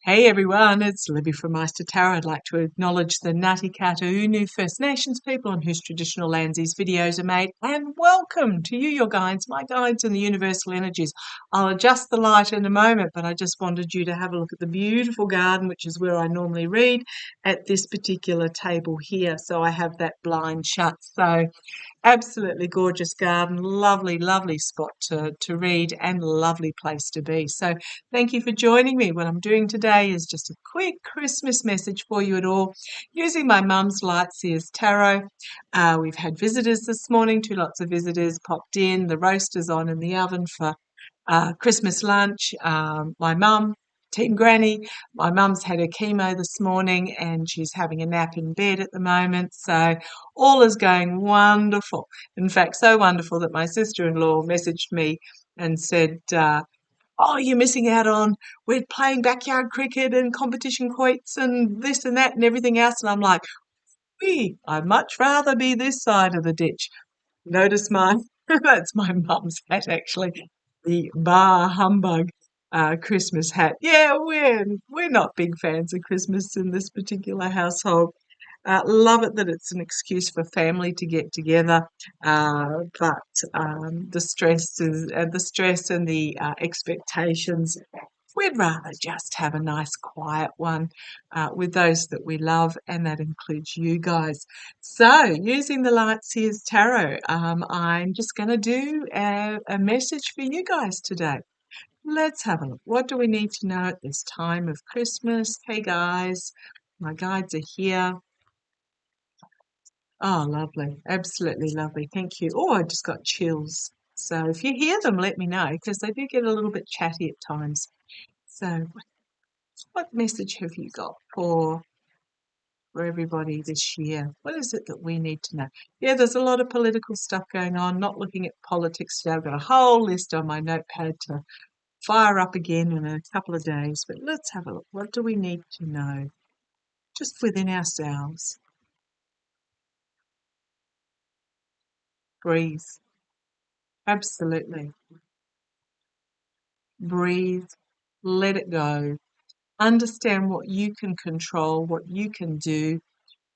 Hey everyone, it's Libby from maighstirtarot. I'd like to acknowledge the Ngāti Unu First Nations people on whose traditional lands these videos are made, and welcome to you, your guides, my guides and the universal energies. I'll adjust the light in a moment, but I just wanted you to have a look at the beautiful garden, which is where I normally read, at this particular table here. So I have that blind shut. So absolutely gorgeous garden, lovely, lovely spot to read and lovely place to be. So thank you for joining me. What I'm doing today is just a quick Christmas message for you at all, using my mum's Lightseers Tarot. We've had visitors this morning, two lots of visitors popped in. The roaster's on in the oven for Christmas lunch. My mum, Team Granny, my mum's had her chemo this morning and she's having a nap in bed at the moment. So all is going wonderful. In fact, so wonderful that my sister-in-law messaged me and said, oh, you're missing out on, we're playing backyard cricket and competition quoits and this and that and everything else. And I'm like, I'd much rather be this side of the ditch. Notice mine. That's my mum's hat, actually. The Bar Humbug Christmas hat. Yeah, we're not big fans of Christmas in this particular household. Love it that it's an excuse for family to get together, but the stress and the expectations. We'd rather just have a nice quiet one with those that we love, and that includes you guys. So, using the Lightseers Tarot, I'm just going to do a message for you guys today. Let's have a look. What do we need to know at this time of Christmas? Hey guys, my guides are here. Oh, lovely. Absolutely lovely. Thank you. Oh, I just got chills. So if you hear them, let me know, because they do get a little bit chatty at times. So what message have you got for everybody this year? What is it that we need to know? Yeah, there's a lot of political stuff going on. Not looking at politics today. I've got a whole list on my notepad to fire up again in a couple of days. But let's have a look. What do we need to know just within ourselves? Breathe. Absolutely. Breathe. Let it go. Understand what you can control, what you can do,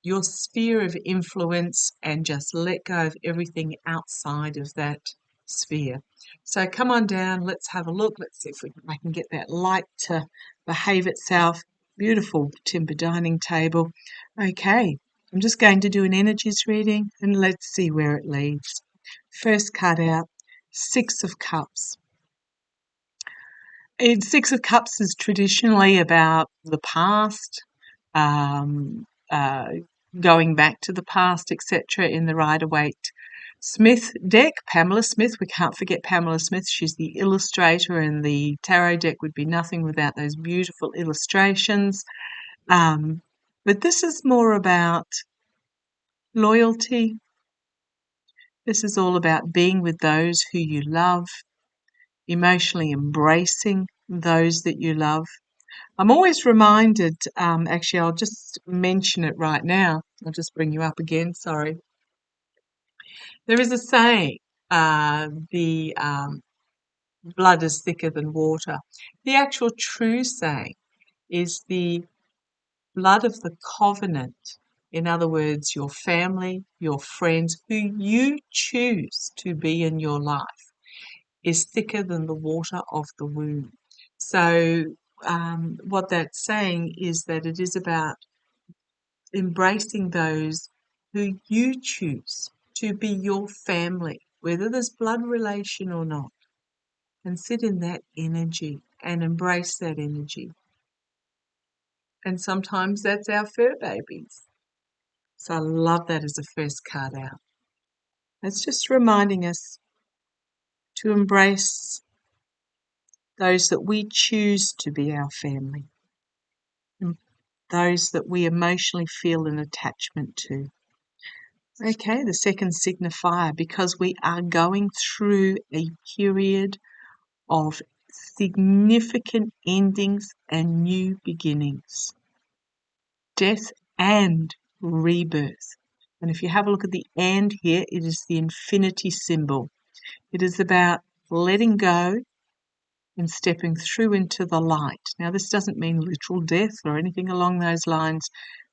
your sphere of influence, and just let go of everything outside of that sphere. So come on down, let's have a look. Let's see if I can get that light to behave itself. Beautiful timber dining table. Okay, I'm just going to do an energies reading and let's see where it leads. First card out, Six of Cups. Six of Cups is traditionally about the past, um, uh, going back to the past, etc. In the Rider-Waite Smith deck, Pamela Smith. We can't forget Pamela Smith. She's the illustrator, and the tarot deck would be nothing without those beautiful illustrations. But this is more about loyalty. This is all about being with those who you love, emotionally embracing those that you love. I'm always reminded, actually, I'll just mention it right now. I'll just bring you up again, sorry. There is a saying, the blood is thicker than water. The actual true saying is the blood of the covenant. In other words, your family, your friends, who you choose to be in your life, is thicker than the water of the womb. So what that's saying is that it is about embracing those who you choose to be your family, whether there's blood relation or not, and sit in that energy and embrace that energy. And sometimes that's our fur babies. So I love that as a first card out. It's just reminding us to embrace those that we choose to be our family, and those that we emotionally feel an attachment to. Okay, the second signifier, because we are going through a period of significant endings and new beginnings, death and rebirth. And if you have a look at the and here, it is the infinity symbol. It is about letting go and stepping through into the light. Now, this doesn't mean literal death or anything along those lines.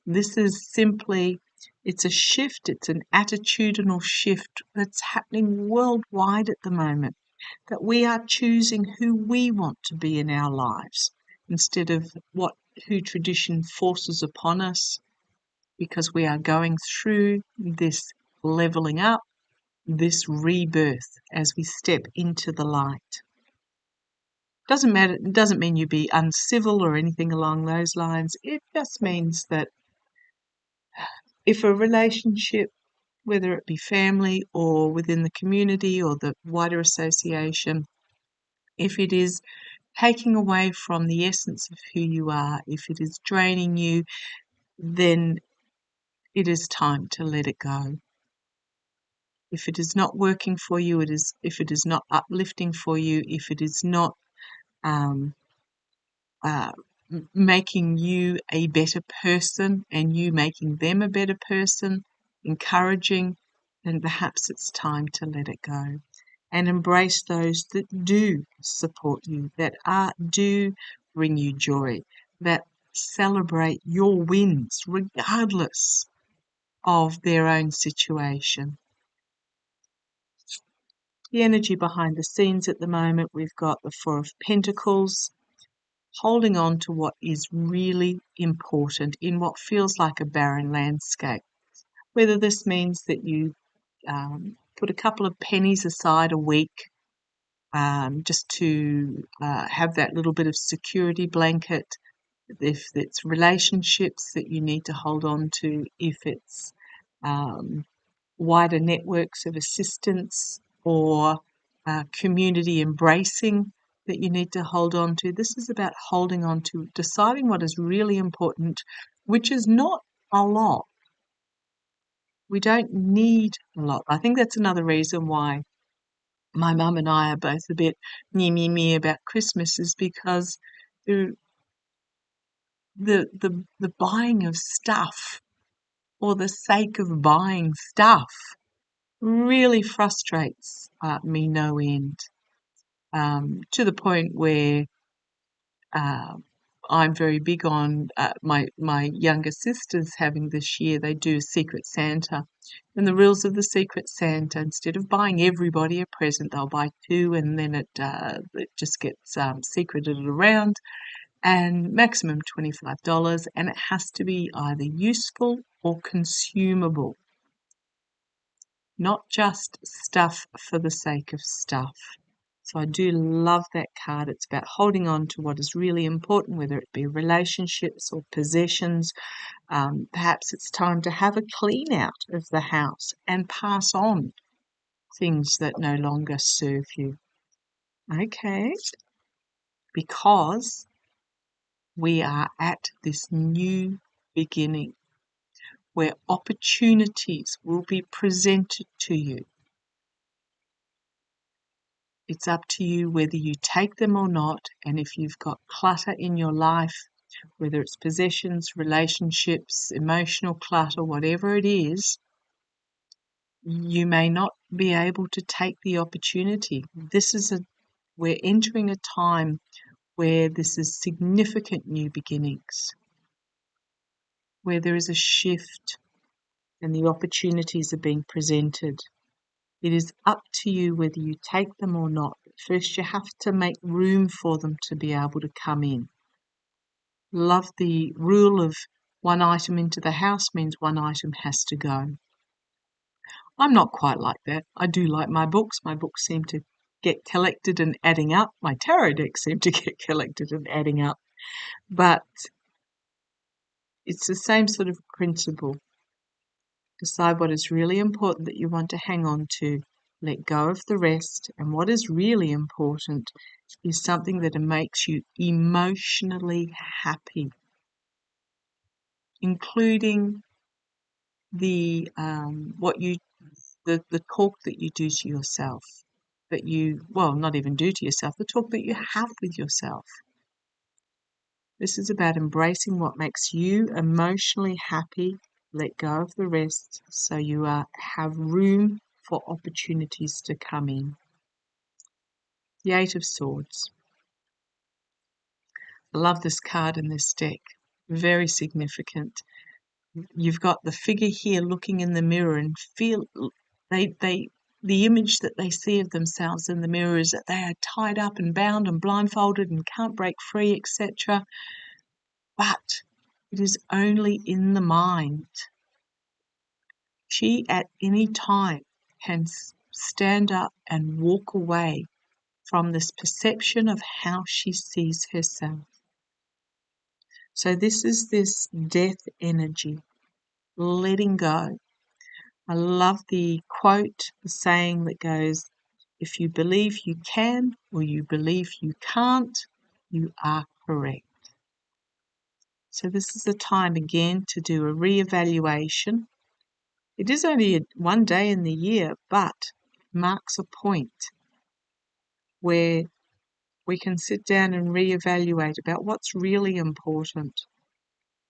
This is simply, it's a shift, it's an attitudinal shift that's happening worldwide at the moment, that we are choosing who we want to be in our lives instead of who tradition forces upon us, because we are going through this leveling up, this rebirth as we step into the light. Doesn't matter, it doesn't mean you be uncivil or anything along those lines. It just means that if a relationship, whether it be family or within the community or the wider association, if it is taking away from the essence of who you are, if it is draining you, then it is time to let it go. If it is not working for you, if it is not uplifting for you, if it is not making you a better person and you making them a better person, encouraging, then perhaps it's time to let it go and embrace those that do support you, that do bring you joy, that celebrate your wins regardless of their own situation. The energy behind the scenes at the moment, we've got the Four of Pentacles, holding on to what is really important in what feels like a barren landscape. Whether this means that you put a couple of pennies aside a week just to have that little bit of security blanket, if it's relationships that you need to hold on to, if it's wider networks of assistance or community embracing that you need to hold on to. This is about holding on to, deciding what is really important, which is not a lot. We don't need a lot. I think that's another reason why my mum and I are both a bit me about Christmas, is because the buying of stuff for the sake of buying stuff really frustrates me no end, to the point where I'm very big on my younger sisters having this year. They do Secret Santa, and the rules of the Secret Santa, instead of buying everybody a present, they'll buy two, and then it just gets secreted around, and maximum $25, and it has to be either useful or consumable, not just stuff for the sake of stuff. So I do love that card. It's about holding on to what is really important, whether it be relationships or possessions. Perhaps it's time to have a clean out of the house and pass on things that no longer serve you. Okay, because we are at this new beginning where opportunities will be presented to you. It's up to you whether you take them or not, and if you've got clutter in your life, whether it's possessions, relationships, emotional clutter, whatever it is, you may not be able to take the opportunity. We're entering a time where this is significant new beginnings, where there is a shift and the opportunities are being presented. It is up to you whether you take them or not. First, you have to make room for them to be able to come in. Love the rule of one item into the house means one item has to go. I'm not quite like that. I do like my books. My books seem to get collected and adding up. My tarot decks seem to get collected and adding up. But it's the same sort of principle. Decide what is really important that you want to hang on to. Let go of the rest. And what is really important is something that makes you emotionally happy, including the talk that you do to yourself, not even do to yourself, the talk that you have with yourself. This is about embracing what makes you emotionally happy. Let go of the rest so you have room for opportunities to come in. The Eight of Swords. I love this card in this deck. Very significant. You've got the figure here looking in the mirror and feel the image that they see of themselves in the mirror is that they are tied up and bound and blindfolded and can't break free, etc. But it is only in the mind. She at any time can stand up and walk away from this perception of how she sees herself. So this is this death energy, letting go. I love the quote, the saying that goes, if you believe you can or you believe you can't, you are correct. So this is a time again to do a reevaluation. It is only one day in the year, but it marks a point where we can sit down and reevaluate about what's really important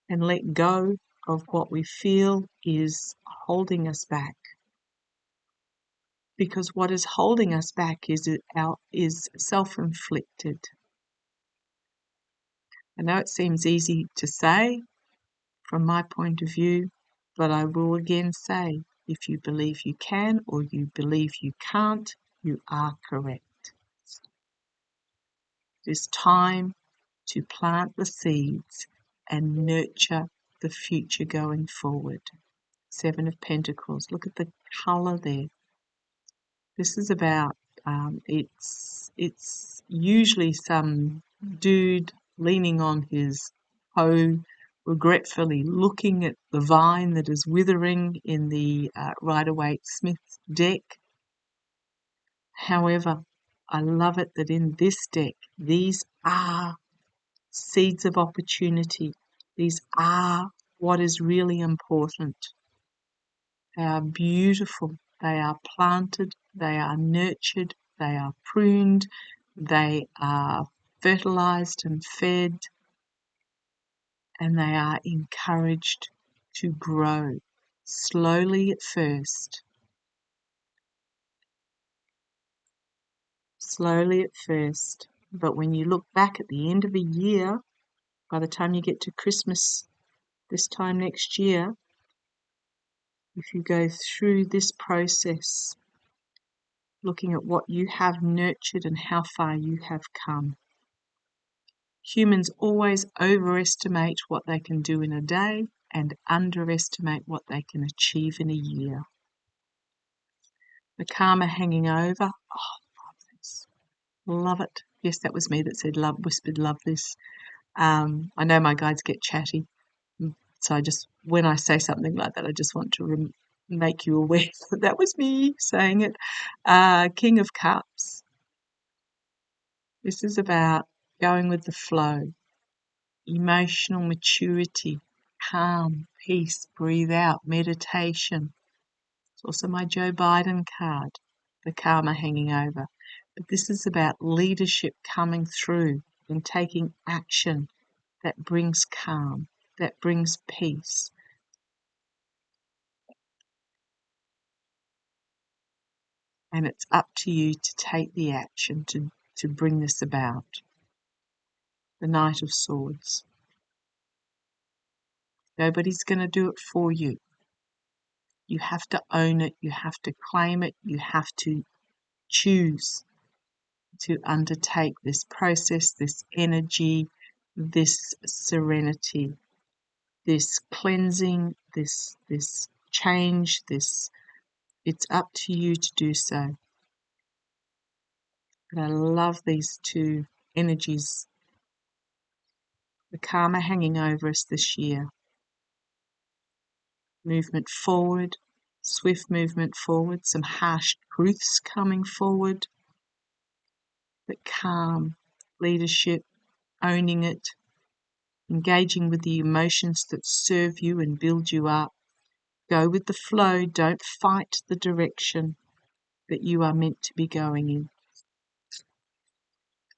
and let go of what we feel is holding us back. Because what is holding us back is self-inflicted. I know it seems easy to say from my point of view, but I will again say, if you believe you can or you believe you can't, you are correct. It is time to plant the seeds and nurture the future going forward. Seven of Pentacles. Look at the colour there. This is about, it's usually some dude leaning on his hoe, regretfully looking at the vine that is withering in the Rider-Waite-Smith deck. However, I love it that in this deck, these are seeds of opportunity. These are what is really important. They are beautiful. They are planted. They are nurtured. They are pruned. They are fertilized and fed. And they are encouraged to grow slowly at first. Slowly at first. But when you look back at the end of a year, by the time you get to Christmas this time next year, if you go through this process, looking at what you have nurtured and how far you have come. Humans always overestimate what they can do in a day and underestimate what they can achieve in a year. The karma hanging over. Oh, love this. Love it. Yes, that was me that said love, whispered love this. I know my guides get chatty. So when I say something like that, I just want to make you aware that that was me saying it. King of Cups. This is about going with the flow, emotional maturity, calm, peace, breathe out, meditation. It's also my Joe Biden card, the karma hanging over. But this is about leadership coming through and taking action that brings calm, that brings peace. And it's up to you to take the action to bring this about. The Knight of Swords. Nobody's going to do it for you. You have to own it. You have to claim it. You have to choose to undertake this process, this energy, this serenity, this cleansing, this change, it's up to you to do so. And I love these two energies. The karma hanging over us this year. Movement forward, swift movement forward, some harsh truths coming forward, but calm, leadership, owning it, engaging with the emotions that serve you and build you up. Go with the flow, don't fight the direction that you are meant to be going in.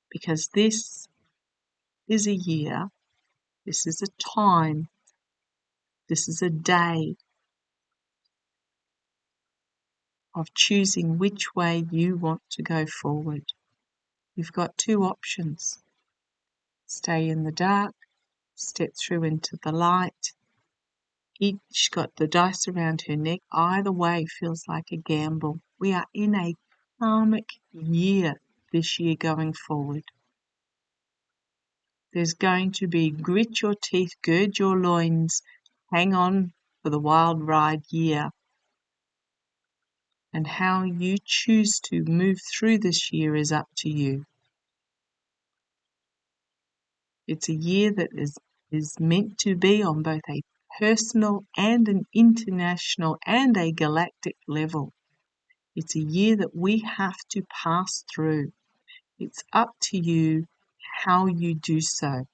Because this is a year, this is a time, this is a day of choosing which way you want to go forward. You've got two options. stay in the dark, step through into the light. Each got the dice around her neck. Either way feels like a gamble. We are in a karmic year this year going forward. There's going to be grit your teeth, gird your loins, hang on for the wild ride year. And how you choose to move through this year is up to you. It's a year that is meant to be on both a personal and an international and a galactic level. It's a year that we have to pass through. It's up to you how you do so.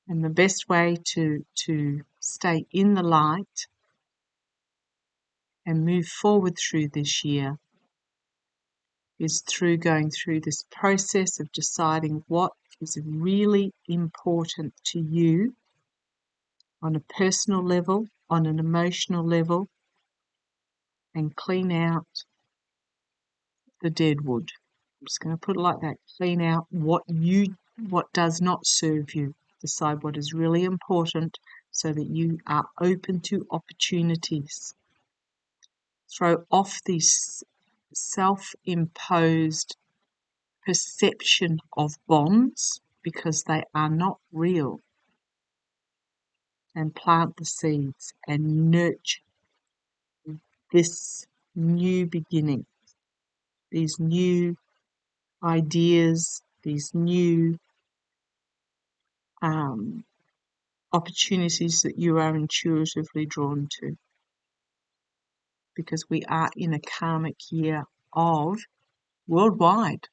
And the best way to stay in the light and move forward through this year is through going through this process of deciding what is really important to you on a personal level, on an emotional level, and clean out the dead wood. I'm just going to put it like that. Clean out what does not serve you. Decide what is really important so that you are open to opportunities. Throw off this self-imposed perception of bonds because they are not real, and plant the seeds and nurture this new beginning, these new ideas, these new opportunities that you are intuitively drawn to, because we are in a karmic year of worldwide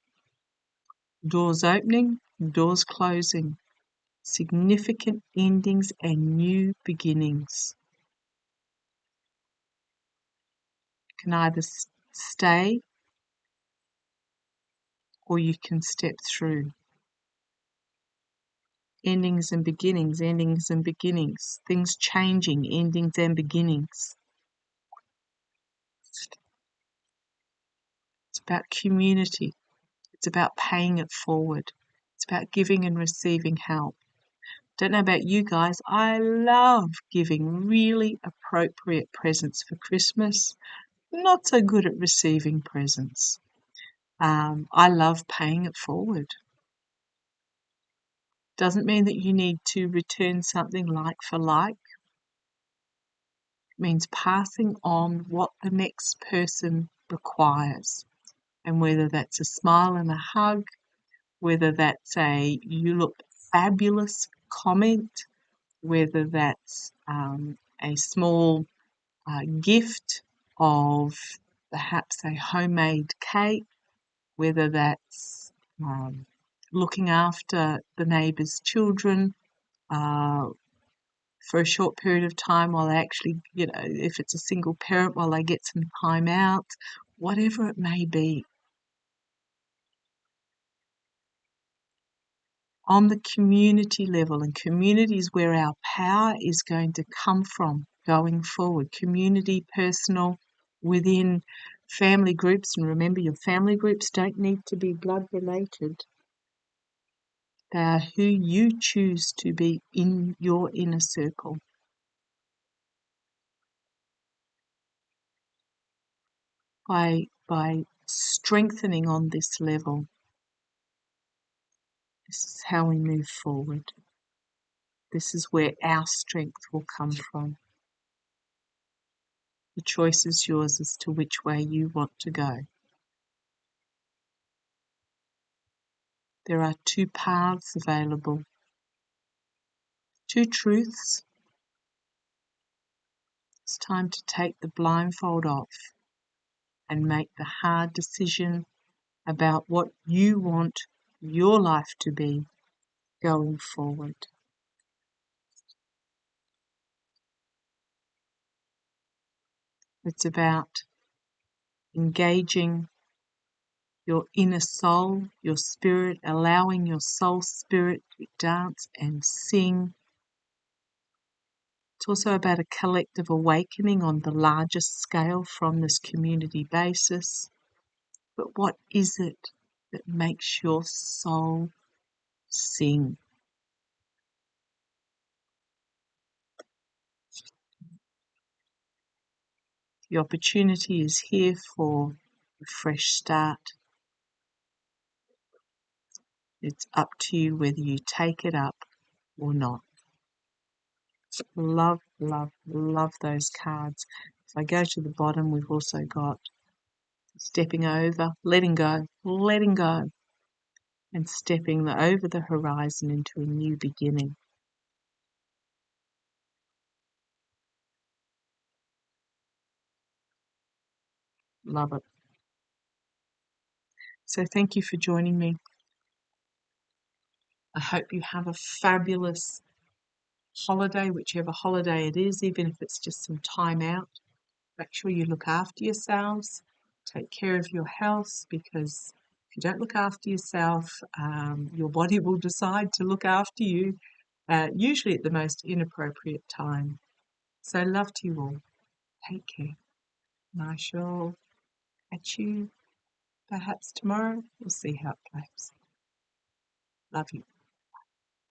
doors opening, doors closing, significant endings and new beginnings. You can either stay or you can step through. Endings and beginnings, endings and beginnings, things changing, endings and beginnings. It's about community. It's about paying it forward. It's about giving and receiving help. Don't know about you guys, I love giving really appropriate presents for Christmas. Not so good at receiving presents. I love paying it forward. Doesn't mean that you need to return something like for like. It means passing on what the next person requires. And whether that's a smile and a hug, whether that's a "you look fabulous" comment, whether that's a small gift of perhaps a homemade cake, whether that's looking after the neighbour's children for a short period of time while they actually, if it's a single parent, while they get some time out, whatever it may be. On the community level, and community is where our power is going to come from going forward. Community, personal, within family groups, and remember your family groups don't need to be blood related. They are who you choose to be in your inner circle. By strengthening on this level, this is how we move forward. This is where our strength will come from. The choice is yours as to which way you want to go. There are two paths available, two truths. It's time to take the blindfold off and make the hard decision about what you want your life to be going forward. It's about engaging your inner soul, your spirit, allowing your soul spirit to dance and sing. It's also about a collective awakening on the largest scale from this community basis. But what is it that makes your soul sing. The opportunity is here for a fresh start. It's up to you whether you take it up or not. Love, love, love those cards. If I go to the bottom, we've also got stepping over, letting go, and stepping over the horizon into a new beginning. Love it. So thank you for joining me. I hope you have a fabulous holiday, whichever holiday it is, even if it's just some time out. Make sure you look after yourselves, take care of your health, because if you don't look after yourself, your body will decide to look after you, usually at the most inappropriate time. So love to you all. Take care. And I shall catch you perhaps tomorrow. We'll see how it plays. Love you.